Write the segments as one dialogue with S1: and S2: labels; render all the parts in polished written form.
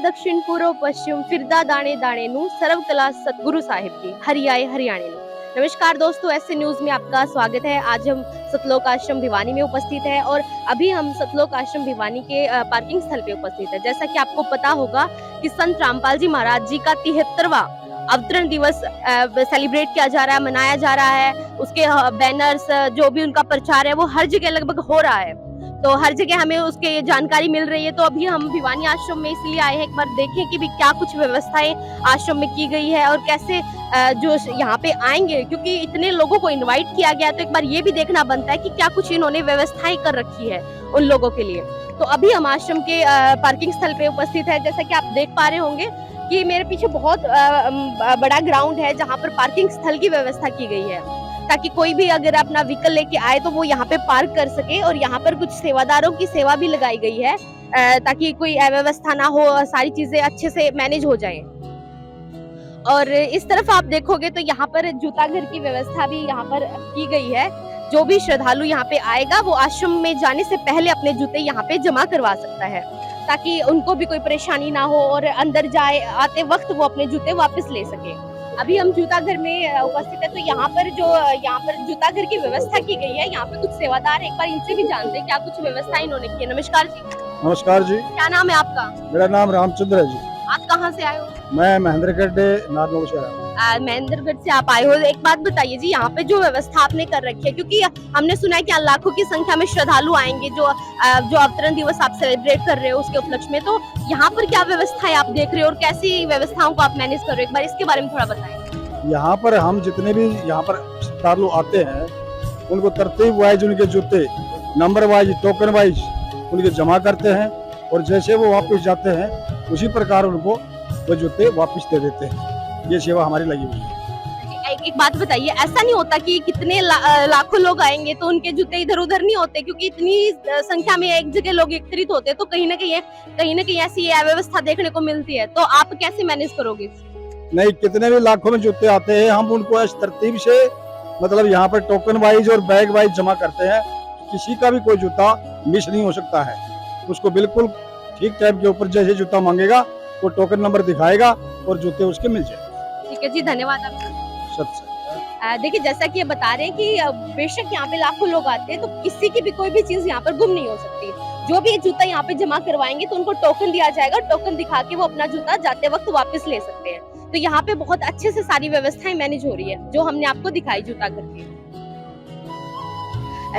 S1: दक्षिण पूर्व पश्चिम फिरदा दाणे दाणे नु सर्व कला सतगुरु साहिब की हरियाए हरियाणे नु। नमस्कार दोस्तों, ऐसे न्यूज में आपका स्वागत है। आज हम सतलोक आश्रम भिवानी में उपस्थित है और अभी हम सतलोक आश्रम भिवानी के पार्किंग स्थल पे उपस्थित है। जैसा कि आपको पता होगा कि संत रामपाल जी महाराज जी का 73वां अवतरण दिवस सेलिब्रेट किया जा रहा है, मनाया जा रहा है। उसके बैनर्स जो भी उनका प्रचार है वो हर जगह लगभग हो रहा है, तो हर जगह हमें उसके जानकारी मिल रही है। तो अभी हम भिवानी आश्रम में इसलिए आए हैं, एक बार देखें कि भी क्या कुछ व्यवस्थाएं आश्रम में की गई है और कैसे जो यहाँ पे आएंगे, क्योंकि इतने लोगों को इनवाइट किया गया, तो एक बार ये भी देखना बनता है कि क्या कुछ इन्होंने व्यवस्थाएं कर रखी है उन लोगों के लिए। तो अभी हम आश्रम के पार्किंग स्थल पे उपस्थित है। जैसा कि आप देख पा रहे होंगे कि मेरे पीछे बहुत बड़ा ग्राउंड है जहाँ पर पार्किंग स्थल की व्यवस्था की गई है, ताकि कोई भी अगर अपना व्हीकल लेके आए तो वो यहाँ पे पार्क कर सके। और यहाँ पर कुछ सेवादारों की सेवा भी लगाई गई है ताकि कोई अव्यवस्था ना हो, सारी चीजें अच्छे से मैनेज हो जाएं। और इस तरफ आप देखोगे तो यहाँ पर जूता घर की व्यवस्था भी यहाँ पर की गई है। जो भी श्रद्धालु यहाँ पे आएगा वो आश्रम में जाने से पहले अपने जूते यहाँ पे जमा करवा सकता है, ताकि उनको भी कोई परेशानी ना हो और अंदर जाए आते वक्त वो अपने जूते वापस ले सके। अभी हम जूता घर में उपस्थित है, तो यहाँ पर जूता घर की व्यवस्था की गई है। यहाँ पे कुछ सेवादार हैं, एक बार इनसे भी जानते हैं क्या कुछ व्यवस्था इन्होंने की है। नमस्कार जी।
S2: नमस्कार जी।
S1: क्या नाम है आपका?
S2: मेरा नाम रामचंद्र है जी।
S1: आप कहाँ से आए हो?
S2: मैं महेंद्रगढ़ नारनौल से आया हूँ।
S1: महेंद्रगढ़ से आप आए हो। एक बात बताइए जी, यहाँ पे जो व्यवस्था आपने कर रखी है, क्योंकि हमने सुना है कि लाखों की संख्या में श्रद्धालु आएंगे जो अवतरण दिवस आप सेलिब्रेट कर रहे हो उसके उपलक्ष्य में, तो यहाँ पर क्या व्यवस्था है आप देख रहे हो और कैसी व्यवस्थाओं को आप मैनेज कर रहे हो, एक बार इसके बारे में थोड़ा बताएं।
S2: यहाँ पर हम जितने भी यहाँ पर श्रद्धालु आते हैं उनको तरतीब वाइज उनके जूते नंबर वाइज टोकन वाइज उनके जमा करते हैं, और जैसे वो वापस जाते हैं उसी प्रकार उनको वो जूते वापस दे देते हैं। ये सेवा हमारी लगी हुई है।
S1: एक बात बताइए, ऐसा नहीं होता कि कितने लाखों लोग आएंगे तो उनके जूते इधर उधर नहीं होते, क्योंकि इतनी संख्या में एक जगह लोग एकत्रित होते हैं, तो कहीं ना कहीं ऐसी अव्यवस्था देखने को मिलती है, तो आप कैसे मैनेज करोगे?
S2: नहीं, कितने भी लाखों में जूते आते हैं हम उनको इस तरतीब से मतलब यहाँ पर टोकन वाइज और बैग वाइज जमा करते हैं। किसी का भी कोई जूता मिस नहीं हो सकता है, उसको बिल्कुल ठीक टाइम के ऊपर जैसे जूता मांगेगा वो टोकन नंबर दिखाएगा और जूते उसके मिल जाए।
S1: ठीक है जी, धन्यवाद आपका। देखिए, जैसा कि ये बता रहे हैं कि बेशक यहाँ पे लाखों लोग आते हैं, तो किसी की भी कोई भी चीज यहाँ पर गुम नहीं हो सकती। जो भी जूता यहाँ पे जमा करवाएंगे तो उनको टोकन दिया जाएगा, टोकन दिखा के वो अपना जूता जाते वक्त वापस ले सकते हैं। तो यहाँ पे बहुत अच्छे से सारी व्यवस्थाएं मैनेज हो रही है जो हमने आपको दिखाई जूता करके।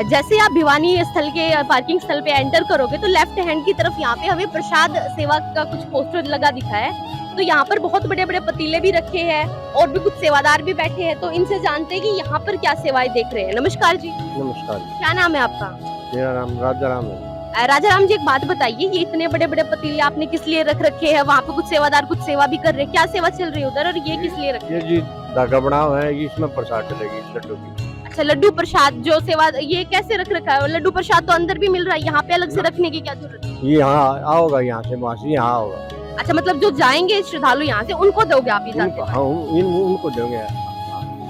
S1: जैसे आप भिवानी स्थल के पार्किंग स्थल पे एंटर करोगे तो लेफ्ट हैंड की तरफ यहाँ पे हमें प्रसाद सेवा का कुछ पोस्टर लगा दिखा है। तो यहाँ पर बहुत बड़े बड़े पतीले भी रखे हैं और भी कुछ सेवादार भी बैठे हैं, तो इनसे जानते हैं कि यहाँ पर क्या सेवाएं देख रहे हैं। नमस्कार जी।
S3: नमस्कार।
S1: क्या नाम है आपका?
S3: मेरा नाम राजा राम है।
S1: राजा राम जी, एक बात बताइए, ये इतने बड़े बड़े पतीले आपने किस लिए रख रखे हैं? वहाँ पे कुछ सेवादार कुछ सेवा भी कर रहे हैं, क्या सेवा चल रही है उधर, और ये किस लिए रखे?
S3: ये जी धागा बना हुआ है, इसमें प्रसाद चलेगी लड्डू की।
S1: अच्छा, लड्डू प्रसाद जो सेवा, ये कैसे रख रखा है? लड्डू प्रसाद तो अंदर भी मिल रहा है, यहाँ पे अलग से रखने की क्या जरूरत है?
S3: ये यहाँ आओगा, यहाँ से वहाँ से यहाँ होगा।
S1: अच्छा, मतलब जो जाएंगे श्रद्धालु यहाँ से उनको दोगे आप इजाजत?
S3: हाँ, उनको देंगे।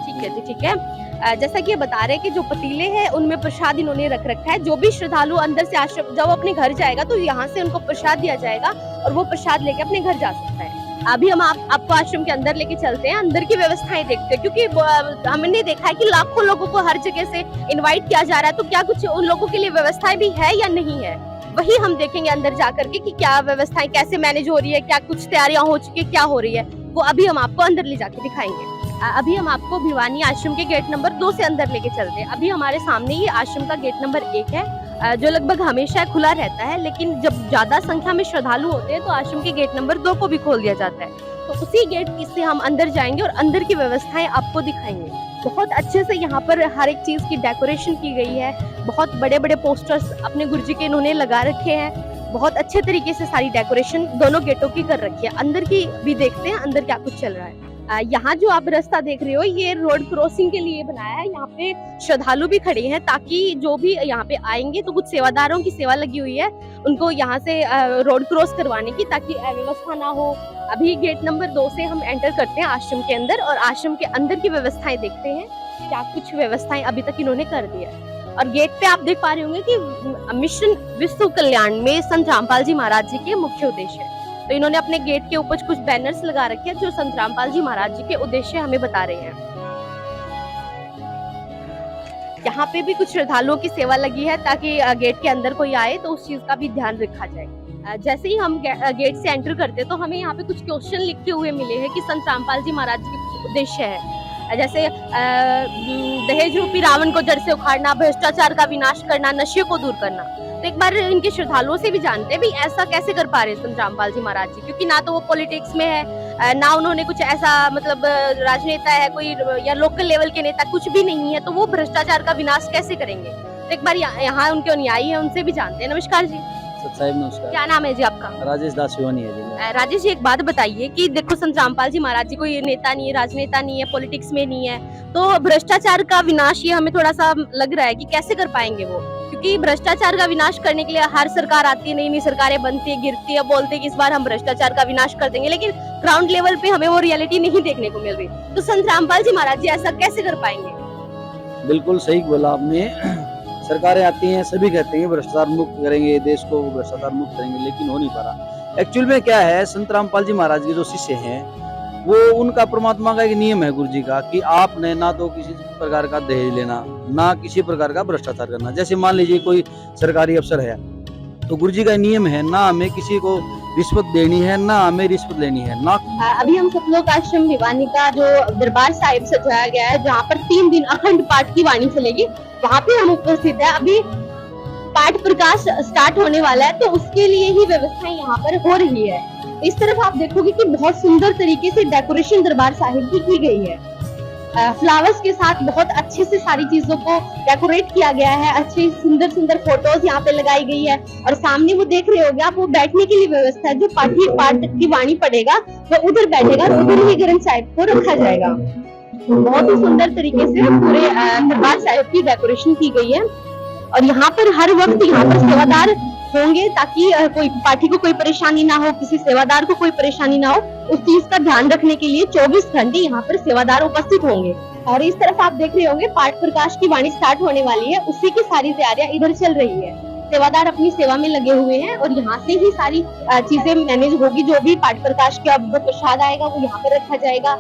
S1: ठीक है जी, ठीक है। जैसा कि ये बता रहे हैं कि जो पतीले हैं उनमें प्रसाद इन्होंने रख रखा है। जो भी श्रद्धालु अंदर से आश्रम जब अपने घर जाएगा तो यहाँ से उनको प्रसाद दिया जाएगा और वो प्रसाद लेके अपने घर जा सकता है। अभी हम आपको आश्रम के अंदर लेके चलते हैं, अंदर की व्यवस्थाएं देखते हैं, क्योंकि हमने देखा है कि लाखों लोगों को हर जगह से इनवाइट किया जा रहा है, तो क्या कुछ उन लोगों के लिए व्यवस्थाएं भी है या नहीं है, वही हम देखेंगे अंदर जाकर के कि क्या व्यवस्थाएं कैसे मैनेज हो रही है, क्या कुछ तैयारियां हो चुकी है, क्या हो रही है, वो अभी हम आपको अंदर ले जाके दिखाएंगे। अभी हम आपको भिवानी आश्रम के गेट नंबर 2 से अंदर लेके चलते हैं। अभी हमारे सामने ये आश्रम का गेट नंबर 1 है जो लगभग हमेशा खुला रहता है, लेकिन जब ज्यादा संख्या में श्रद्धालु होते हैं तो आश्रम के गेट नंबर 2 को भी खोल दिया जाता है। तो उसी गेट से हम अंदर जाएंगे और अंदर की व्यवस्थाएं आपको दिखाएंगे। बहुत अच्छे से यहाँ पर हर एक चीज की डेकोरेशन की गई है, बहुत बड़े बड़े पोस्टर्स अपने गुरुजी के इन्होंने लगा रखे हैं, बहुत अच्छे तरीके से सारी डेकोरेशन दोनों गेटों की कर रखी है। अंदर की भी देखते हैं अंदर क्या कुछ चल रहा है। यहाँ जो आप रास्ता देख रहे हो ये रोड क्रॉसिंग के लिए बनाया है। यहाँ पे श्रद्धालु भी खड़े हैं ताकि जो भी यहाँ पे आएंगे तो कुछ सेवादारों की सेवा लगी हुई है उनको यहाँ से रोड क्रॉस करवाने की, ताकि अव्यवस्था ना हो। अभी गेट नंबर 2 से हम एंटर करते हैं आश्रम के अंदर और आश्रम के अंदर की व्यवस्थाएं देखते हैं क्या कुछ व्यवस्थाएं अभी तक इन्होंने कर दी है। और गेट पे आप देख पा रहे होंगे कि मिशन विश्व कल्याण में संत रामपाल जी महाराज जी के मुख्य उद्देश्य है। तो इन्होंने अपने गेट के ऊपर कुछ बैनर्स लगा रखे हैं जो संत रामपाल जी महाराज जी के उद्देश्य हमें बता रहे हैं। यहाँ पे भी कुछ श्रद्धालुओं की सेवा लगी है ताकि गेट के अंदर कोई आए तो उस चीज का भी ध्यान रखा जाए। जैसे ही हम गेट से एंटर करते तो हमें यहाँ पे कुछ क्वेश्चन लिखे हुए मिले हैं कि संत रामपाल जी महाराज जी के उद्देश्य है, जैसे दहेज रूपी रावण को जड़ से उखाड़ना, भ्रष्टाचार का विनाश करना, नशे को दूर करना। तो एक बार इनके श्रद्धालुओं से भी जानते हैं भी ऐसा कैसे कर पा रहे संत रामपाल जी महाराज जी, क्योंकि ना तो वो पॉलिटिक्स में है, ना उन्होंने कुछ ऐसा मतलब राजनेता है कोई या लोकल लेवल के नेता, कुछ भी नहीं है, तो वो भ्रष्टाचार का विनाश कैसे करेंगे। तो एक बार यहाँ उनके अनुयायी है उनसे भी जानते हैं। नमस्कार जी।
S4: साहिब नमस्कार।
S1: क्या नाम है जी आपका?
S4: राजेश दास सिवानी है जी।
S1: राजेश जी, एक बात बताइए कि देखो संत रामपाल जी महाराज जी कोई नेता नहीं है, राजनेता नहीं है, पॉलिटिक्स में नहीं है, तो भ्रष्टाचार का विनाश ये हमें थोड़ा सा लग रहा है कि कैसे कर पाएंगे वो, क्योंकि भ्रष्टाचार का विनाश करने के लिए हर सरकार आती है, नई नई सरकारें बनती है, गिरती है, बोलते हैं कि इस बार हम भ्रष्टाचार का विनाश कर देंगे, लेकिन ग्राउंड लेवल पे हमें वो रियलिटी नहीं देखने को मिल रही। तो संत रामपाल जी महाराज जी ऐसा कैसे कर पाएंगे?
S4: बिल्कुल सही बोला आपने। सरकारें आती हैं, सभी कहते हैं भ्रष्टाचार मुक्त करेंगे देश को, भ्रष्टाचार मुक्त करेंगे, लेकिन हो नहीं पा रहा। एक्चुअल में क्या है, संत रामपाल जी महाराज के जो शिष्य हैं वो उनका परमात्मा का एक नियम है गुरु जी का कि आपने ना तो किसी प्रकार का दहेज लेना, ना किसी प्रकार का भ्रष्टाचार करना। जैसे मान लीजिए कोई सरकारी अफसर है तो गुरु जी का नियम है ना हमें किसी को रिश्वत देनी है, ना हमें रिश्वत लेनी है ना।
S1: अभी हम सतलोक आश्रम भिवानी का जो दरबार साहिब सजाया गया है, जहाँ पर 3 दिन अखंड पाठ की वाणी चलेगी, वहाँ पे हम उपस्थित है। अभी पाठ प्रकाश स्टार्ट होने वाला है, तो उसके लिए ही व्यवस्था यहाँ पर हो रही है। इस तरफ आप देखोगे कि बहुत सुंदर तरीके से डेकोरेशन दरबार साहिब की गई है। फ्लावर्स के साथ बहुत अच्छे से सारी चीजों को डेकोरेट किया गया है, अच्छी सुंदर सुंदर फोटोज यहाँ पे लगाई गई है। और सामने वो देख रहे होगे आप, वो बैठने के लिए व्यवस्था है। जो पाठी पाठ की वाणी पढ़ेगा वो उधर बैठेगा, उधर ही ग्रंथ साहिब को रखा जाएगा। बहुत ही सुंदर तरीके से पूरे दरबार साहिब की डेकोरेशन की गई है। और यहाँ पर हर वक्त यहाँ पर सेवादार होंगे ताकि कोई पाठी को कोई परेशानी ना हो, किसी सेवादार को कोई परेशानी ना हो, उस चीज का ध्यान रखने के लिए 24 घंटे यहाँ पर सेवादार उपस्थित होंगे। और इस तरफ आप देख रहे होंगे पाठ प्रकाश की वाणी स्टार्ट होने वाली है, उसी की सारी तैयारियां इधर चल रही है। सेवादार अपनी सेवा में लगे हुए हैं और यहाँ से ही सारी चीजें मैनेज होगी। जो भी पाठ प्रकाश का प्रसाद आएगा वो यहाँ पे रखा जाएगा।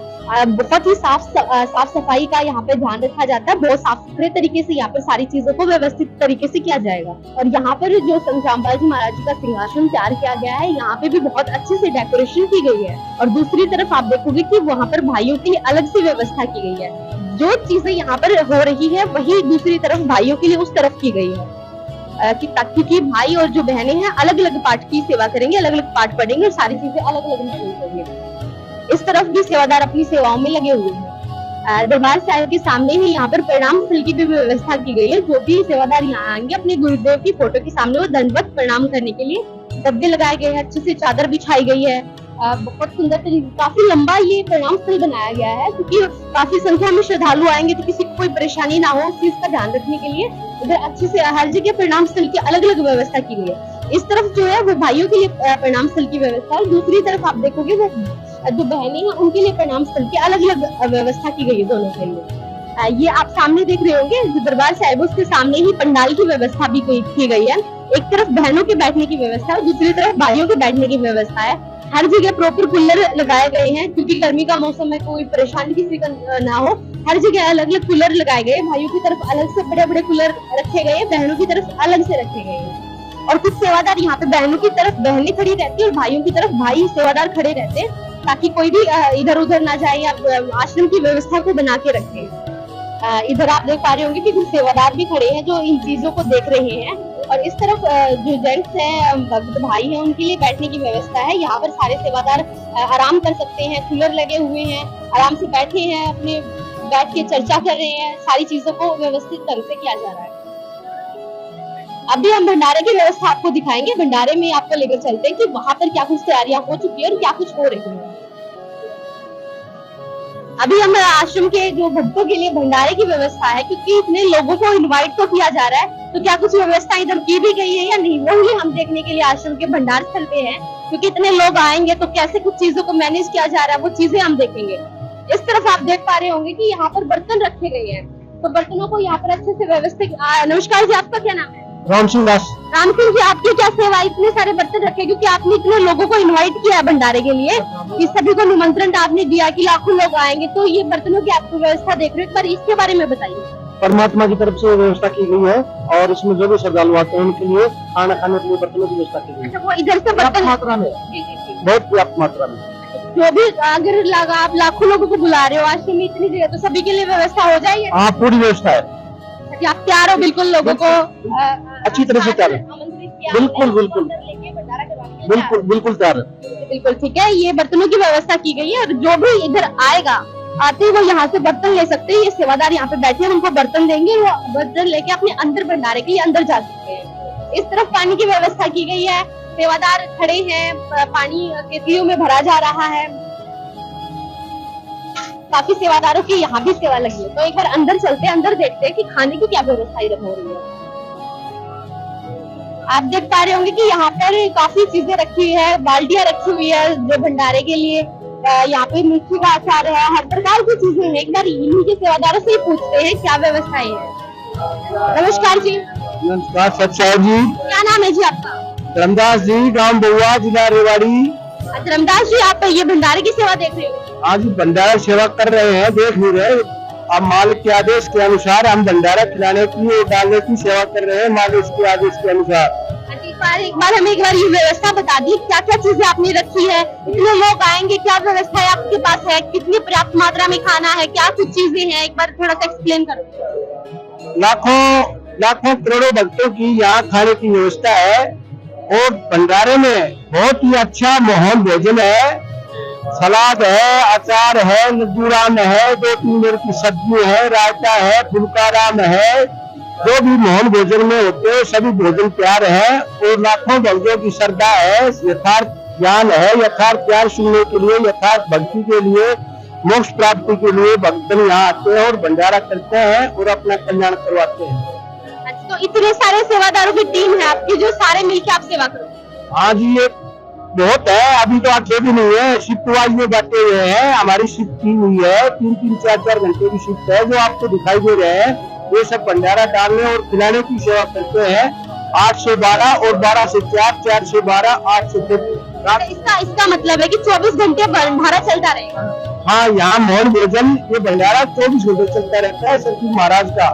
S1: बहुत ही साफ सफाई का यहाँ पे ध्यान रखा जाता है। बहुत साफ सुथरे तरीके से यहाँ पर सारी चीजों को व्यवस्थित तरीके से किया जाएगा। और यहाँ पर जो संत रामपाल जी महाराज जी का सिंहासन तैयार किया गया है, यहाँ पे भी बहुत अच्छे से डेकोरेशन की गई है। और दूसरी तरफ आप देखोगे कि वहाँ पर भाइयों की अलग से व्यवस्था की गई है। जो चीजें यहाँ पर हो रही है वही दूसरी तरफ भाइयों के लिए उस तरफ की गई है, क्योंकि भाई और जो बहनें हैं अलग अलग पाठ की सेवा करेंगे, अलग अलग पाठ पढ़ेंगे और सारी चीजें अलग अलग मैनेज होंगी। इस तरफ भी सेवादार अपनी सेवाओं में लगे हुए हैं। दरबार साहिब के सामने ही यहाँ पर प्रणाम स्थल की भी व्यवस्था की गई है। जो भी सेवादार यहाँ आएंगे अपने गुरुदेव की फोटो के सामने वो दंडवत प्रणाम करने के लिए डब्बे लगाए गए हैं, अच्छे से चादर बिछाई गई है। बहुत सुंदर तरीके, काफी लंबा ये प्रणाम स्थल बनाया गया है, क्योंकि काफी संख्या में श्रद्धालु आएंगे तो किसी को कोई परेशानी ना हो, उस चीज का ध्यान रखने के लिए इधर अच्छे से हर जगह प्रणाम स्थल की अलग अलग व्यवस्था की गई है। इस तरफ जो है वो भाइयों के लिए प्रणाम स्थल की व्यवस्था है, दूसरी तरफ आप देखोगे वो जो बहनें हैं उनके लिए प्रणाम स्थल की अलग अलग व्यवस्था की गई है दोनों के लिए। ये आप सामने देख रहे होंगे जो दरबार साहिब, उसके सामने ही पंडाल की व्यवस्था भी की गई है। एक तरफ बहनों के बैठने की व्यवस्था है, दूसरी तरफ भाइयों के बैठने की व्यवस्था है। हर जगह प्रॉपर कूलर लगाए गए हैं, क्योंकि गर्मी का मौसम है, कोई परेशानी किसी का ना हो। हर जगह अलग अलग कूलर लगाए गए, भाइयों की तरफ अलग से बड़े बड़े कूलर रखे गए, बहनों की तरफ अलग से रखे गए हैं। और कुछ सेवादार यहाँ पे बहनों की तरफ बहनें खड़ी रहती है और भाइयों की तरफ भाई सेवादार खड़े रहते हैं, ताकि कोई भी इधर उधर ना जाए या आश्रम की व्यवस्था को बना के रखे। इधर आप देख पा रहे होंगे कि कुछ सेवादार भी खड़े हैं जो इन चीजों को देख रहे हैं। और इस तरफ जो जेंट्स हैं, भक्त भाई हैं, उनके लिए बैठने की व्यवस्था है। यहाँ पर सारे सेवादार आराम कर सकते हैं, कूलर लगे हुए हैं, आराम से बैठे हैं, अपने बैठ के चर्चा कर रहे हैं। सारी चीजों को व्यवस्थित ढंग से किया जा रहा है। अभी हम भंडारे की व्यवस्था आपको दिखाएंगे। भंडारे में आपको लेकर चलते हैं कि वहां पर क्या कुछ तैयारियां हो चुकी है और क्या कुछ हो रही है। अभी हम आश्रम के जो भक्तों के लिए भंडारे की व्यवस्था है, क्योंकि इतने लोगों को इनवाइट तो किया जा रहा है, तो क्या कुछ व्यवस्था इधर की भी गई है या नहीं, वही हम देखने के लिए आश्रम के भंडार स्थल पे हैं। क्योंकि इतने लोग आएंगे तो कैसे कुछ चीजों को मैनेज किया जा रहा है, वो चीजें हम देखेंगे। इस तरफ आप देख पा रहे होंगे कि यहाँ पर बर्तन रखे गए हैं, तो बर्तनों को यहाँ पर अच्छे से व्यवस्थित। नमस्कार जी, आपका क्या नाम है?
S2: राम सिंह दास।
S1: राम सिंह जी, आपकी क्या सेवा, इतने सारे बर्तन रखे, क्योंकि आपने इतने लोगों को इनवाइट किया है भंडारे के लिए, इस सभी को निमंत्रण आपने दिया कि लाखों लोग आएंगे, तो ये बर्तनों की आपको व्यवस्था देख रहे हो, एक बार इसके बारे में बताइए।
S3: परमात्मा की तरफ से व्यवस्था की गई है और इसमें जो भी श्रद्धालु आते हैं उनके लिए खाना खाने के लिए बर्तनों की व्यवस्था की गई है।
S1: अच्छा, वो इधर से बर्तन
S3: मात्रा में,
S1: जी, जी, जी।
S3: बहुत पर्याप्त मात्रा में।
S1: जो भी अगर लगा आप लाखों लोगों को बुला रहे हो आश्रम में इतनी जगह, तो सभी के लिए व्यवस्था हो जाएगी।
S3: हाँ, पूरी व्यवस्था है,
S1: कि आप तैयार हो बिल्कुल लोगों को
S3: अच्छी तरह से तैयार है।
S1: आमंत्रित किया,
S3: बिल्कुल, बिल्कुल।
S1: लेके भंडारा करवाने के लिए
S3: बिल्कुल बिल्कुल तैयार है।
S1: बिल्कुल ठीक है, ये बर्तनों की व्यवस्था की गई है और जो भी इधर आएगा आते ही वो यहाँ से बर्तन ले सकते हैं। ये सेवादार यहाँ पे बैठे हैं, उनको बर्तन देंगे, वो बर्तन लेके अपने अंदर भंडारे के लिए अंदर जा सकते हैं। इस तरफ पानी की व्यवस्था की गई है, सेवादार खड़े हैं, पानी केतलियों में भरा जा रहा है, काफी सेवादारों की यहाँ भी सेवा लगी है। तो एक बार अंदर चलते हैं, अंदर देखते हैं कि खाने की क्या व्यवस्था इधर हो रही है। आप देख पा रहे होंगे कि यहाँ पर काफी चीजें रखी हुई है, बाल्टियां रखी हुई है जो भंडारे के लिए, यहाँ पे मिर्ची का अचार है, हर प्रकार की चीजें हैं। एक बार इन्हीं के सेवादारों से ही पूछते हैं क्या व्यवस्थाएं है। नमस्कार जी,
S3: नमस्कार सच्चाई जी,
S1: क्या नाम है जी आपका?
S3: धर्मदास जी, गांव बउआ, जिला रेवाड़ी।
S1: धर्मदास जी, आप ये भंडारे की सेवा देख रहे हो?
S3: आज भंडारा सेवा कर रहे हैं, देख नहीं रहे। अब मालिक के आदेश के अनुसार हम भंडारा खिलाने की और डालने की सेवा कर रहे हैं, मालिक के आदेश के अनुसार।
S1: एक बार हमें एक बार ये व्यवस्था बता दी, क्या क्या चीजें आपने रखी है, इतने लोग आएंगे, क्या व्यवस्था है आपके पास है, कितनी पर्याप्त मात्रा में खाना है, क्या कुछ चीजें हैं, एक बार थोड़ा सा एक्सप्लेन करो।
S3: लाखों करोड़ों भक्तों की यहाँ खाने की व्यवस्था है और भंडारे में बहुत ही अच्छा मोहन भोजन है, सलाद है, अचार है, लड्डूराम है, 2-3 मेर की सब्जी है, रायता है, फुलकाराम है, जो भी मोहन भोजन में होते हैं सभी भोजन तैयार है और लाखों भक्तों की श्रद्धा है, यथार्थ ज्ञान है, यथार्थ प्यार सुनने के लिए, यथार्थ भक्ति के लिए, मोक्ष प्राप्ति के लिए भक्तजन यहाँ आते हैं और भंडारा करते हैं और अपना कल्याण करवाते हैं।
S1: तो इतने सारे सेवादारों की टीम है आपकी जो सारे मिलकर आप सेवा करो?
S3: हाँ जी, ये बहुत है, अभी तो आगे भी नहीं है, शिफ्ट वाइज में बांटे हुए हैं, हमारी शिफ्ट की हुई है, 3-3, 4-4 घंटे की शिफ्ट है जो आपको दिखाई दे रहे हैं। ये सब भंडारा डालने और खिलाने की सेवा करते हैं, 8 से 12 और 12 से 4, 4 से 12, 8 से 10।
S1: इसका मतलब है कि 24 घंटे भंडारा चलता रहेगा?
S3: हाँ, यहाँ मोहन भोजन ये भंडारा 24 घंटे चलता रहता है सतगुरु महाराज का।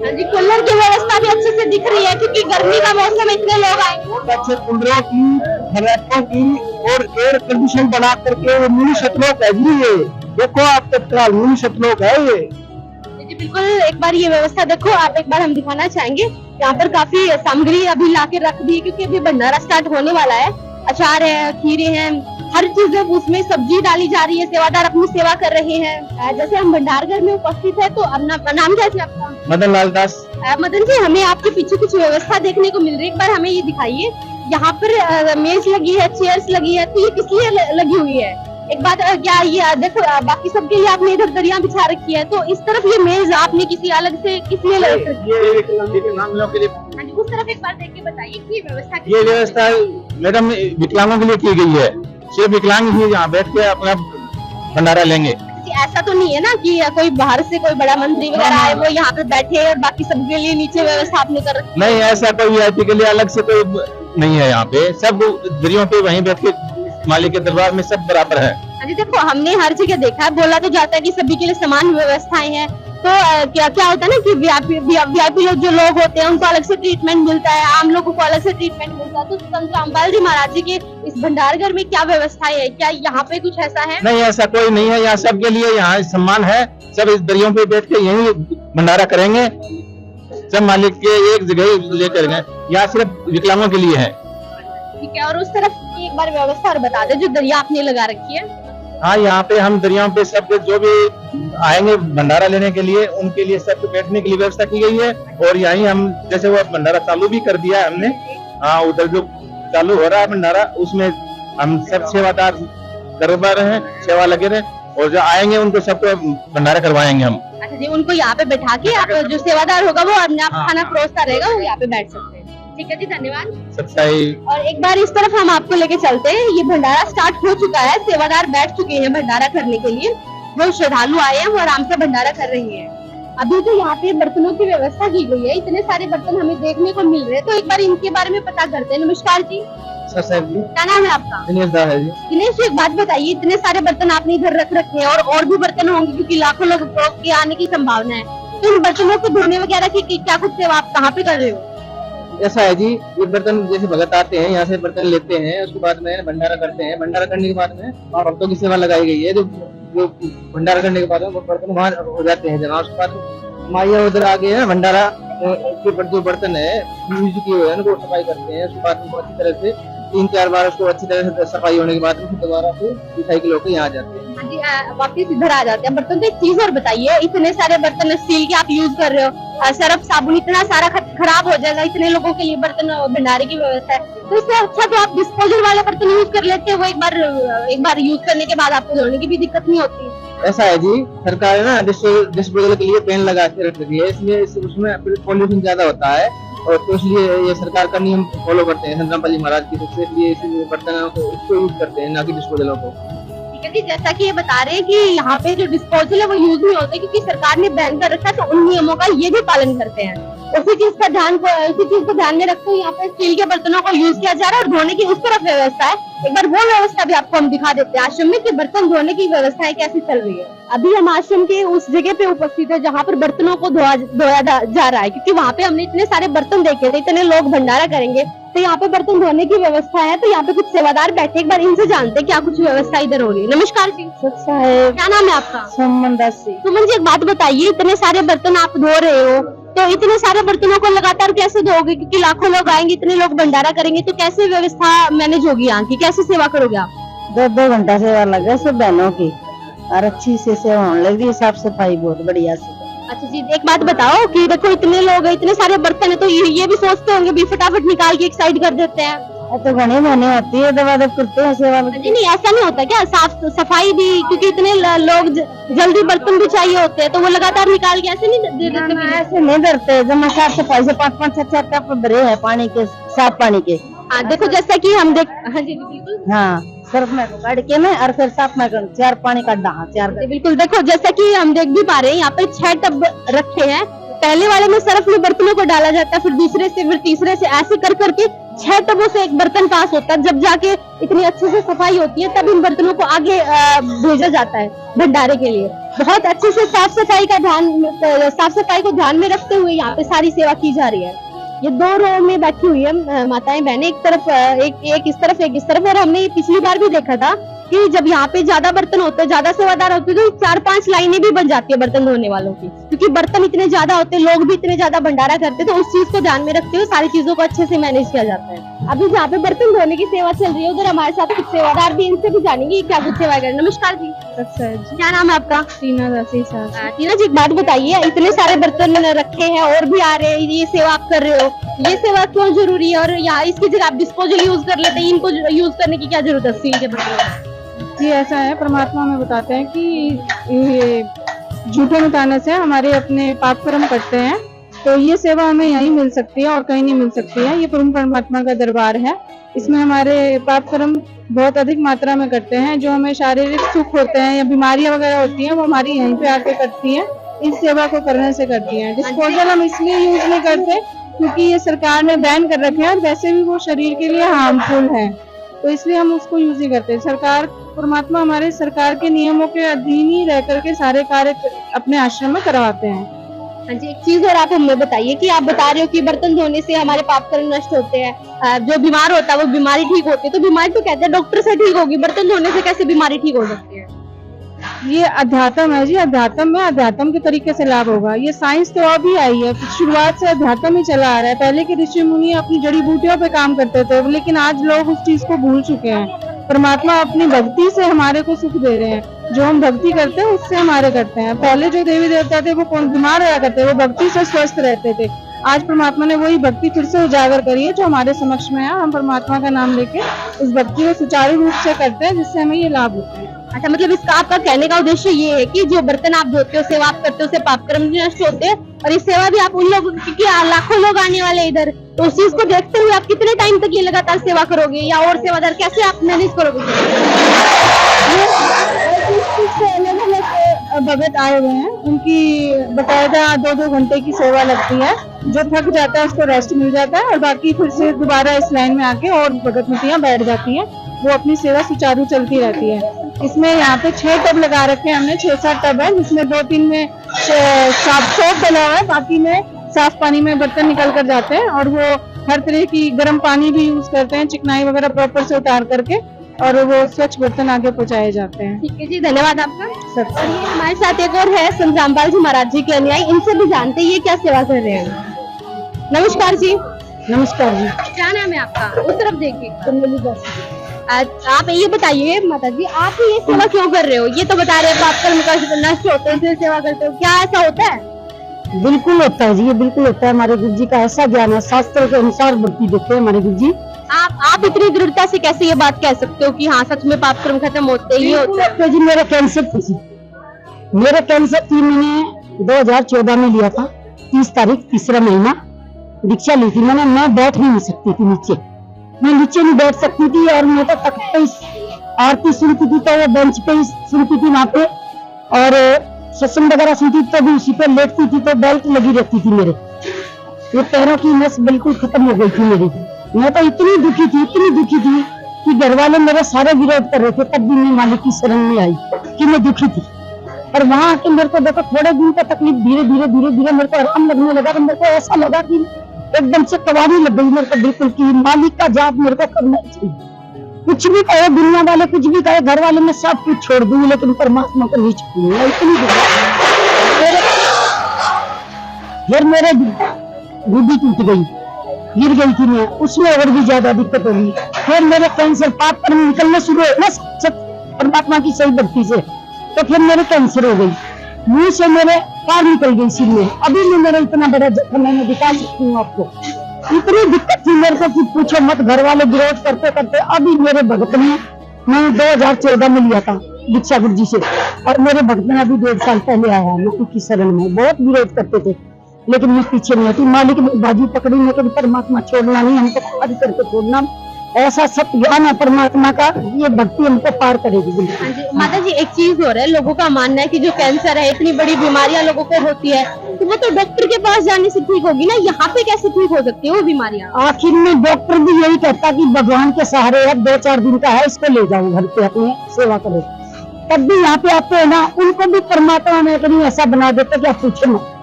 S1: जी, कूलर की व्यवस्था भी अच्छे से दिख रही है क्योंकि गर्मी का मौसम, इतने लोग आएंगे।
S3: अच्छे कूलरों की, फर्नेटों की और एयर कंडीशन बना करके मिनी सतलोक है जी, ये देखो आप तत्काल मिनी सतलोक है ये
S1: जी। बिल्कुल, एक बार ये व्यवस्था देखो आप, एक बार हम दिखाना चाहेंगे। यहाँ पर काफी सामग्री अभी लाके रख दी है क्योंकि अभी भंडारा स्टार्ट होने वाला है। अचार है, खीरे हैं, हर चीज है, उसमें सब्जी डाली जा रही है, सेवादार अपनी सेवा कर रहे हैं। जैसे हम भंडारगढ़ में उपस्थित है, तो अपना नाम क्या है आपका?
S3: मदन लाल दास।
S1: मदन जी, हमें आपके पीछे कुछ व्यवस्था देखने को मिल रही है, एक बार हमें ये दिखाइए। यहाँ पर मेज लगी है, चेयर्स लगी है, तो ये किस लिए लगी हुई है? एक बात, क्या ये देखो बाकी सबके लिए आपने इधर दरिया बिछा रखी है, तो इस तरफ ये मेज आपने किसी अलग से किस लिए लगा रखी है?
S3: विकलांगों के लिए।
S1: उस तरफ एक बार देख के बताइए कि व्यवस्था
S3: ये व्यवस्था मैडम विकलांगों के लिए की गई है, सिर्फ विकलांग ही यहाँ बैठ के अपना भंडारा लेंगे।
S1: ऐसा तो नहीं है ना कि कोई बाहर से कोई बड़ा मंत्री वगैरह आए वो यहाँ पे बैठे और बाकी सबके लिए नीचे व्यवस्था आपने कर रखी है?
S3: नहीं, ऐसा कोई वीआईपी के लिए अलग से कोई नहीं है, यहाँ पे सब दरियों पे वहीं बैठ के मालिक के दरबार में सब बराबर है।
S1: अरे देखो, हमने हर जगह देखा है, बोला तो जाता है कि सभी के लिए समान व्यवस्थाएं हैं, तो क्या क्या होता है ना कि वीआईपी लोग जो लोग होते हैं उनको अलग से ट्रीटमेंट मिलता है, आम लोगों को अलग से ट्रीटमेंट मिलता है। तो संत रामपाल जी महाराज जी के इस भंडारगढ़ में क्या व्यवस्थाएं है, क्या यहाँ पे कुछ ऐसा है?
S3: नहीं, ऐसा कोई नहीं है, यहाँ सबके लिए यहाँ सम्मान है, सब इस दरियों पे बैठ के यही भंडारा करेंगे, सब मालिक के एक जगह लेकर गए, यहाँ सिर्फ विकलांगों के लिए है।
S1: ठीक है, और उस तरफ की एक बार व्यवस्था और बता दे जो दरिया आपने लगा रखी है।
S3: हाँ, यहाँ पे हम दरियाओं पे सब जो भी आएंगे भंडारा लेने के लिए उनके लिए सब बैठने के लिए व्यवस्था की गई है और यहीं हम जैसे वो भंडारा चालू भी कर दिया है हमने। हाँ, उधर जो चालू हो रहा है भंडारा उसमें हम सब सेवादार करवा रहे हैं, सेवा लगे रहे और जो आएंगे उनको सबको भंडारा करवाएंगे हम।
S1: अच्छा जी, उनको यहाँ पे बैठा के आप जो सेवादार होगा वो अपने आप खाना परोसता रहेगा, वो यहाँ पे बैठ सकते हैं। ठीक है जी, धन्यवाद।
S3: सच्चाई।
S1: और एक बार इस तरफ हम आपको लेके चलते हैं, ये भंडारा स्टार्ट हो चुका है, सेवादार बैठ चुके हैं भंडारा करने के लिए, जो श्रद्धालु आए हैं वो आराम से भंडारा कर रहे हैं। अभी जो यहाँ पे बर्तनों की व्यवस्था की गई है, इतने सारे बर्तन हमें देखने को मिल रहे हैं, तो एक बार इनके बारे में पता करते हैं। नमस्कार जी, क्या नाम है आपका?
S3: दिनेश दा है जी।
S1: दिनेश जी, एक बात बताइए, इतने सारे बर्तन आपने इधर रख रखे हैं और भी बर्तन होंगे क्योंकि लाखों लोग के आने की संभावना है, तो इन बर्तनों को धोने वगैरह की क्या कुछ सेवा आप कहाँ पे कर रहे हो?
S3: ऐसा है जी, ये बर्तन जैसे भगत आते हैं यहाँ से बर्तन लेते हैं, उसके बाद में भंडारा करते हैं। भंडारा करने के बाद में भक्तों की सेवा लगाई गई है, जो भंडारा करने के बाद में वो बर्तन वहाँ हो जाते हैं जमा। उसके बाद माइया उधर आगे है भंडारा के ऊपर जो बर्तन है यूज किए हुए हैं उनको सफाई करते हैं। उसके बाद अच्छी तरह से 3-4 बार उसको अच्छी तरह से सफाई होने के बाद में दोबारा से रिसाइकिल होकर यहाँ आ जाते हैं।
S1: हाँ जी, वापिस इधर आ जाते हैं बर्तन। तो एक चीज और बताइए, इतने सारे बर्तन स्टील के आप यूज कर रहे हो, सर्फ साबुन इतना सारा खराब हो जाएगा, इतने लोगों के लिए बर्तन भंडारे की व्यवस्था है, तो इससे अच्छा तो आप डिस्पोजल वाले बर्तन यूज कर लेते हैं, वो एक बार यूज करने के बाद आपको धोने की भी दिक्कत नहीं होती।
S3: ऐसा है जी, सरकार ना डिस्पोजल के लिए बैन लगा के रख रही है, इसलिए उसमें पॉल्यूशन ज्यादा होता है और तो इसलिए ये सरकार का नियम फॉलो करते हैं संतराम पालजी महाराज की तरफ से, इसलिए इस बर्तनों को इसको यूज करते हैं, ना कि डिस्पोजलों को।
S1: ठीक है जी, जैसा कि ये बता रहे हैं कि यहाँ पे जो डिस्पोजल है वो यूज नहीं होते क्योंकि सरकार ने बैन कर रखा है, तो उन नियमों का ये भी पालन करते हैं। उसी चीज को ध्यान में रखते हुए यहाँ पे स्टील के बर्तनों को यूज किया जा रहा है और धोने की उस तरफ व्यवस्था है। एक बार वो व्यवस्था भी आपको हम दिखा देते हैं आश्रम में कि बर्तन धोने की व्यवस्थाएं कैसी चल रही है। अभी हम आश्रम के उस जगह पे उपस्थित है जहाँ पर बर्तनों को धोया जा रहा है, क्योंकि वहाँ पे हमने इतने सारे बर्तन देखे थे, इतने लोग भंडारा करेंगे, तो यहाँ पे बर्तन धोने की व्यवस्था है। तो यहाँ पे कुछ सेवादार बैठे, एक बार इनसे जानते हैं क्या कुछ व्यवस्था इधर होगी। नमस्कार जी, क्या नाम है आपका?
S5: सुमन दास।
S1: सुमन जी, एक बात बताइए, इतने सारे बर्तन आप धो रहे हो, तो इतने सारे बर्तनों को लगातार कैसे धोगे? क्योंकि लाखों लोग आएंगे, इतने लोग भंडारा करेंगे, तो कैसे व्यवस्था मैनेज होगी यहाँ की, कैसे सेवा करोगे आप?
S5: 2 घंटा सेवा लगा सब बहनों की और अच्छी से सेवा होने लगी, साफ सफाई बहुत बढ़िया से।
S1: अच्छा जी, एक बात बताओ कि देखो इतने लोग हैं, इतने सारे बर्तन है, तो ये भी सोचते होंगे भी फटाफट निकाल के एक साइड कर देते हैं।
S5: तो घनी बहने होती है, दबा दब करते हैं सेवा।
S1: नहीं, ऐसा नहीं होता क्या? साफ सफाई भी, क्योंकि इतने लोग जल्दी बर्तन भी चाहिए होते हैं, तो वो लगातार निकाल के ऐसे नहीं दे देते?
S5: ऐसे नहीं डरते, जब मैं साफ सफाई से 5-5 6 टप भरे हैं पानी के, साफ पानी के।
S1: हाँ, देखो जैसा कि हम हाँ जी बिल्कुल,
S5: हाँ सर्फ में काट के मैं और फिर साफ में 4 पानी का डहा 4।
S1: बिल्कुल, देखो जैसा कि हम देख भी पा रहे हैं, यहाँ पे 6 टब रखे हैं। पहले वाले में सर्फ में बर्तनों को डाला जाता है, फिर दूसरे से, फिर तीसरे से, ऐसे कर करके 6 टबों से एक बर्तन पास होता है। जब जाके इतनी अच्छे से सफाई होती है, तब इन बर्तनों को आगे भेजा जाता है भंडारे के लिए। बहुत अच्छे से साफ सफाई को ध्यान में रखते हुए यहाँ पे सारी सेवा की जा रही है। ये 2 रो में बैठी हुई है माताएं बहनें, एक तरफ एक इस तरफ, एक इस तरफ। और हमने पिछली बार भी देखा था कि जब यहाँ पे ज्यादा बर्तन होते हैं, ज्यादा सेवादार होते हैं, तो 4-5 लाइनें भी बन जाती है बर्तन धोने वालों की, क्योंकि बर्तन इतने ज्यादा होते हैं, लोग भी इतने ज्यादा भंडारा करते हैं, तो उस चीज को ध्यान में रखते हुए सारी चीजों को अच्छे से मैनेज किया जाता है। अभी जहाँ पे बर्तन धोने की सेवा चल रही है, उधर हमारे साथ कुछ सेवादार भी, इनसे भी जानेंगे क्या कुछ सेवा करें। नमस्कार जी, क्या नाम है आपका?
S5: टीना दासी।
S1: टीना जी, एक बात बताइए, इतने सारे बर्तन रखे हैं और भी आ रहे हैं, ये सेवा आप कर रहे हो, ये सेवा क्यों जरूरी है? और यहाँ इसकी जगह आप डिस्पोजल यूज कर लेते हैं, इनको यूज करने की क्या जरूरत है स्टील के बर्तन?
S5: जी ऐसा है, परमात्मा में बताते हैं कि ये झूठे मिटाने से हमारे अपने पाप कर्म करते हैं, तो ये सेवा हमें यहीं मिल सकती है और कहीं नहीं मिल सकती है। ये परमात्मा का दरबार है, इसमें हमारे पाप कर्म बहुत अधिक मात्रा में करते हैं। जो हमें शारीरिक सुख होते हैं या बीमारियां वगैरह होती हैं, वो हमारी यहीं पे आके करती है, इस सेवा को करने से करती है। डिस्पोजल हम इसलिए यूज नहीं करते क्योंकि ये सरकार ने बैन कर रखे हैं और वैसे भी वो शरीर के लिए हार्मफुल है, तो इसलिए हम उसको यूज नहीं करते। सरकार, परमात्मा हमारे सरकार के नियमों के अधीन ही रह करके सारे कार्य अपने आश्रम में करवाते हैं।
S1: हाँ जी, एक चीज और आप हमें बताइए कि आप बता रहे हो कि बर्तन धोने से हमारे पाप कर्म नष्ट होते हैं, जो बीमार होता है वो बीमारी ठीक होती है, तो बीमारी तो कहते हैं डॉक्टर से ठीक होगी, बर्तन धोने से कैसे बीमारी ठीक हो सकती है?
S5: ये अध्यात्म है जी, अध्यात्म में अध्यात्म के तरीके से लाभ होगा। ये साइंस तो अभी आई है, शुरुआत से अध्यात्म ही चला आ रहा है। पहले के ऋषि मुनि अपनी जड़ी बूटियों पे काम करते थे, लेकिन आज लोग उस चीज को भूल चुके हैं। परमात्मा अपनी भक्ति से हमारे को सुख दे रहे हैं, जो हम भक्ति करते हैं उससे हमारे करते हैं। पहले जो देवी देवता थे वो कौन बीमार रहा करते, वो भक्ति से स्वस्थ रहते थे। आज परमात्मा ने वही भक्ति फिर से उजागर करी है जो हमारे समक्ष में है। हम परमात्मा का नाम लेके उस भक्ति को सुचारू रूप से करते हैं, जिससे हमें ये लाभ होता है।
S1: अच्छा, मतलब इसका आपका कहने का उद्देश्य ये है कि जो बर्तन आप धोते हो, सेवा आप करते हो, उससे पाप कर्म भी नष्ट होते हैं, और ये सेवा भी आप उन लोगों, क्योंकि लाखों लोग आने वाले इधर, तो उस चीज को देखते हुए आप कितने टाइम तक ये लगातार सेवा करोगे, या और सेवादार कैसे आप मैनेज करोगे?
S5: अलग अलग भगत आए हुए हैं, उनकी बकायदा 2-2 घंटे की सेवा लगती है। जो थक जाता है उसको रेस्ट मिल जाता है और बाकी फिर से दोबारा इस लाइन में आके और भगतमतियां बैठ जाती हैं। वो अपनी सेवा सुचारू चलती रहती है। इसमें यहाँ पे 6 टब लगा रखे हैं हमने, 6-7 टब है, जिसमें 2-3 में साफ सोप डला हुआ है, बाकी में साफ पानी में बर्तन निकल कर जाते हैं और वो हर तरह की गर्म पानी भी यूज करते हैं, चिकनाई वगैरह प्रॉपर से उतार करके, और वो स्वच्छ बर्तन आगे पहुंचाए जाते हैं।
S1: ठीक है जी, धन्यवाद आपका।
S5: सब
S1: और ये हमारे साथ एक और है संत रामपाल जी महाराज जी के अनुयायी, इनसे भी जानते हैं ये क्या सेवा कर रहे हैं। नमस्कार जी।
S5: नमस्कार जी।
S1: क्या नाम है आपका? उस तरफ देखिए। आप ये बताइए माता जी, आप ये सेवा क्यों कर रहे हो? ये तो बता रहे हो पाप कर्म का नष्ट होते हैं इसलिए सेवा करते हो, क्या ऐसा होता है?
S6: बिल्कुल होता है जी, ये बिल्कुल होता है। हमारे गुरु जी का ऐसा ज्ञान है, शास्त्र के अनुसार भक्ति देते हैं हमारे गुरु जी।
S1: आप इतनी दृढ़ता से कैसे ये बात कह सकते हो कि हाँ सच में पाप कर्म खत्म होते ही होते हैं?
S6: तो जी मेरा कैंसर था जी, मेरा कैंसर थी, मैंने 2014 में लिया था, 30 तारीख 3रा महीना दीक्षा ली थी मैंने। मैं बैठ नहीं सकती थी नीचे, मैं नीचे नहीं बैठ सकती थी, और मैं तो तख्त पे आरती सुनती थी तो वो बेंच पे ही सुनती थी वहां पे, और सत्संग वगैरह सुनती तो भी उसी पे लेटती थी, तो बेल्ट लगी रहती थी मेरे। ये पैरों की नस बिल्कुल खत्म हो गई थी मेरी। मैं तो इतनी दुखी थी कि घर वाले मेरे सारे विरोध कर रहे थे, तब भी मैं मालिक की शरण में आई कि मैं दुखी थी। और वहां आके मेरे को देखो थोड़े दिन का तकलीफ धीरे धीरे मेरे को आराम लगने लगा, तो मेरे को ऐसा लगा कि एकदम से कवारी लग गई मेरे को बिल्कुल कि मालिक का जाप मेरे को करना चाहिए। कुछ भी कहे दुनिया वाले, कुछ भी कहे घर वाले, मैं सब कुछ छोड़ दूंगी लेकिन परमात्मा को नहीं छोड़ूंगी। मैं इतनी फिर मेरे गुड्डी टूट गई, गिर गई थी मैं, उसमें और भी ज्यादा दिक्कत हो गई। फिर मेरे कैंसर पाप कर्म निकलने शुरू हुए ना परमात्मा की सही भक्ति से, तो फिर मेरे कैंसर हो गई, मुंह से मेरे पार निकल गई सिर में। अभी भी मेरा इतना बड़ा जख्म है, मैं दिखा सकती हूँ आपको। इतनी दिक्कत थी मेरे को कि पूछो मत, घर वाले विरोध करते करते अभी मेरे भगत ने, मैंने 2014 में लिया था दीक्षा गुरु जी से, और मेरे भगत ने अभी 1.5 साल पहले आया मैं की शरण में। बहुत विरोध करते थे लेकिन मैं पीछे नहीं हटी, मालिक ने बाजू पकड़ी, लेकिन परमात्मा छोड़ना नहीं, हमको पार करके छोड़ना। ऐसा सत्य ज्ञान है परमात्मा का, ये भक्ति हमको पार करेगी बिल्कुल।
S1: हाँ जी, माता जी एक चीज हो रहा है, लोगों का मानना है कि जो कैंसर है, इतनी बड़ी बीमारियां लोगों को होती है, तो वो तो डॉक्टर के पास जाने से ठीक होगी ना, यहाँ पे कैसे ठीक हो सकती है वो बीमारियां?
S6: आखिर में डॉक्टर भी यही कहता कि भगवान के सहारे है, 2-4 दिन का है, इसको ले जाओ घर पे अपने सेवा करो। तब भी यहाँ पे आते हैं ना, उनको भी परमात्मा ने कहीं ऐसा बना देते कि आप पूछो मत।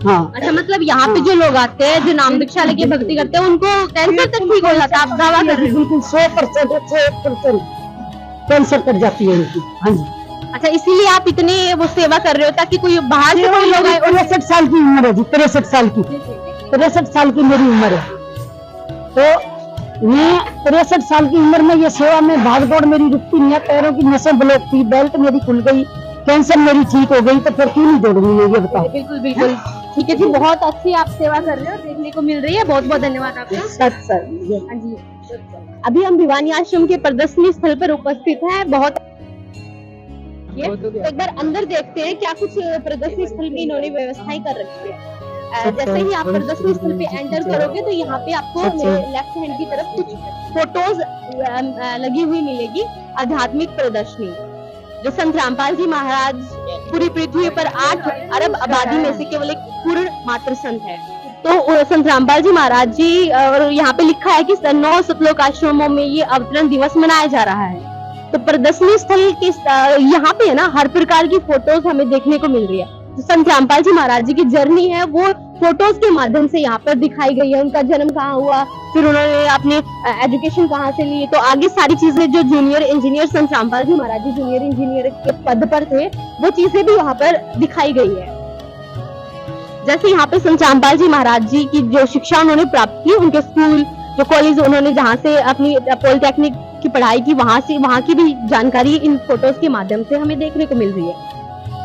S6: हाँ,
S1: अच्छा, मतलब यहाँ पे जो लोग आते हैं, जो नाम दीक्षा लेके भक्ति करते हैं, उनको कैंसर तक ठीक हो जाता है? आप दावा कर रहे हो?
S6: बिल्कुल 100% कैंसर कर जाती है उनकी। हाँ जी।
S1: अच्छा, इसीलिए आप इतनी वो सेवा कर रहे हो ताकि कोई बाहर से कोई लोग आए?
S6: 63 साल की उम्र है जी, 63 साल की, 63 साल की मेरी उम्र है। तो मैं 63 साल की उम्र में ये सेवा में भाग दौड़ मेरी रुकती नहीं है। पैरों की नसें ब्लॉक थी, बेल्ट मेरी खुल गई, कैंसर मेरी ठीक हो गई, तो फिर क्यों नहीं दौड़ूंगी मैं, ये बताओ।
S1: बिल्कुल बिल्कुल ठीक है जी, बहुत अच्छी आप सेवा कर रहे हो, देखने को मिल रही है, बहुत बहुत धन्यवाद आपका।
S6: सच सर।
S1: हाँ जी, अभी हम भिवानी आश्रम के प्रदर्शनी स्थल पर उपस्थित हैं। बहुत तो एक बार अंदर देखते हैं क्या कुछ प्रदर्शनी स्थल में इन्होंने व्यवस्थाएं कर रखी है। जैसे ही आप प्रदर्शनी स्थल पे एंटर करोगे तो यहाँ पे आपको लेफ्ट हैंड की तरफ कुछ फोटोज लगी हुई मिलेगी। आध्यात्मिक प्रदर्शनी, जो संत रामपाल जी महाराज पूरी पृथ्वी पर 8 अरब आबादी में से केवल एक पूर्ण मात्र संत है। तो संत रामपाल जी महाराज जी, और यहाँ पे लिखा है कि 9 सतलोक आश्रमों में ये अवतरण दिवस मनाया जा रहा है। तो प्रदर्शनी स्थल के यहाँ पे है ना, हर प्रकार की फोटोज हमें देखने को मिल रही है। जो संत रामपाल जी महाराज जी की जर्नी है वो फोटोज के माध्यम से यहाँ पर दिखाई गई है। उनका जन्म कहाँ हुआ, फिर उन्होंने अपनी एजुकेशन कहाँ से ली, तो आगे सारी चीजें, जो जूनियर इंजीनियर संत रामपाल जी महाराज जी जूनियर इंजीनियर के पद पर थे, वो चीजें भी वहाँ पर दिखाई गई है। जैसे यहाँ पे संत रामपाल जी महाराज जी की जो शिक्षा उन्होंने प्राप्त की, उनके स्कूल, जो कॉलेज उन्होंने जहाँ से अपनी पॉलिटेक्निक की पढ़ाई की, वहाँ की भी जानकारी इन फोटोज के माध्यम से हमें देखने को मिल रही है।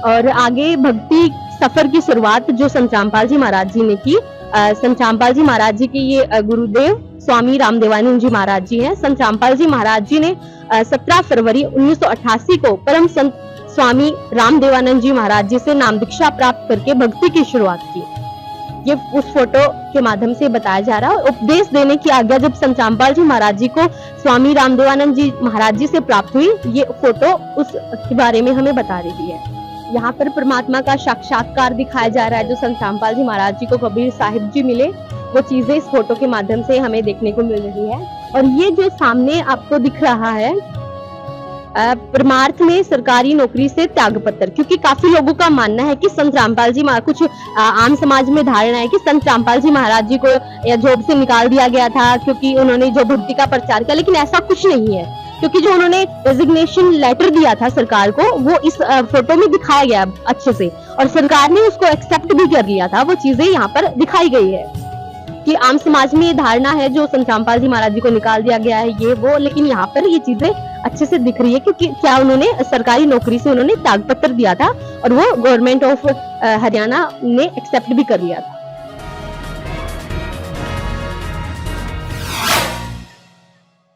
S1: और आगे भक्ति सफर की शुरुआत जो संत रामपाल जी महाराज जी ने की, संत रामपाल जी महाराज जी के ये गुरुदेव स्वामी रामदेवानंद जी महाराज जी हैं। संत रामपाल जी महाराज जी ने 17 फरवरी 1988 को परम संत स्वामी रामदेवानंद जी महाराज जी से नाम दीक्षा प्राप्त करके भक्ति की शुरुआत की। ये उस फोटो के माध्यम से बताया जा रहा है। उपदेश देने की आज्ञा जब संत रामपाल जी महाराज जी को स्वामी रामदेवानंद जी महाराज जी से प्राप्त हुई, ये फोटो उस के बारे में हमें बता रही है। यहाँ पर परमात्मा का साक्षात्कार दिखाया जा रहा है। जो संत रामपाल जी महाराज जी को कबीर साहिब जी मिले, वो चीजें इस फोटो के माध्यम से हमें देखने को मिल रही है। और ये जो सामने आपको दिख रहा है, परमार्थ में सरकारी नौकरी से त्यागपत्र, क्योंकि काफी लोगों का मानना है कि संत रामपाल जी कुछ आम समाज में धारणा है कि संत रामपाल जी महाराज जी को या जॉब से निकाल दिया गया था क्योंकि उन्होंने जो भक्ति का प्रचार किया, लेकिन ऐसा कुछ नहीं है। क्योंकि जो उन्होंने रेजिग्नेशन लेटर दिया था सरकार को, वो इस फोटो में दिखाया गया अच्छे से, और सरकार ने उसको एक्सेप्ट भी कर लिया था। वो चीजें यहाँ पर दिखाई गई है कि आम समाज में ये धारणा है जो संत रामपाल जी महाराज जी को निकाल दिया गया है, ये वो, लेकिन यहाँ पर ये चीजें अच्छे से दिख रही है क्योंकि क्या उन्होंने सरकारी नौकरी से उन्होंने त्यागपत्र दिया था और वो गवर्नमेंट ऑफ हरियाणा ने एक्सेप्ट भी कर लिया था।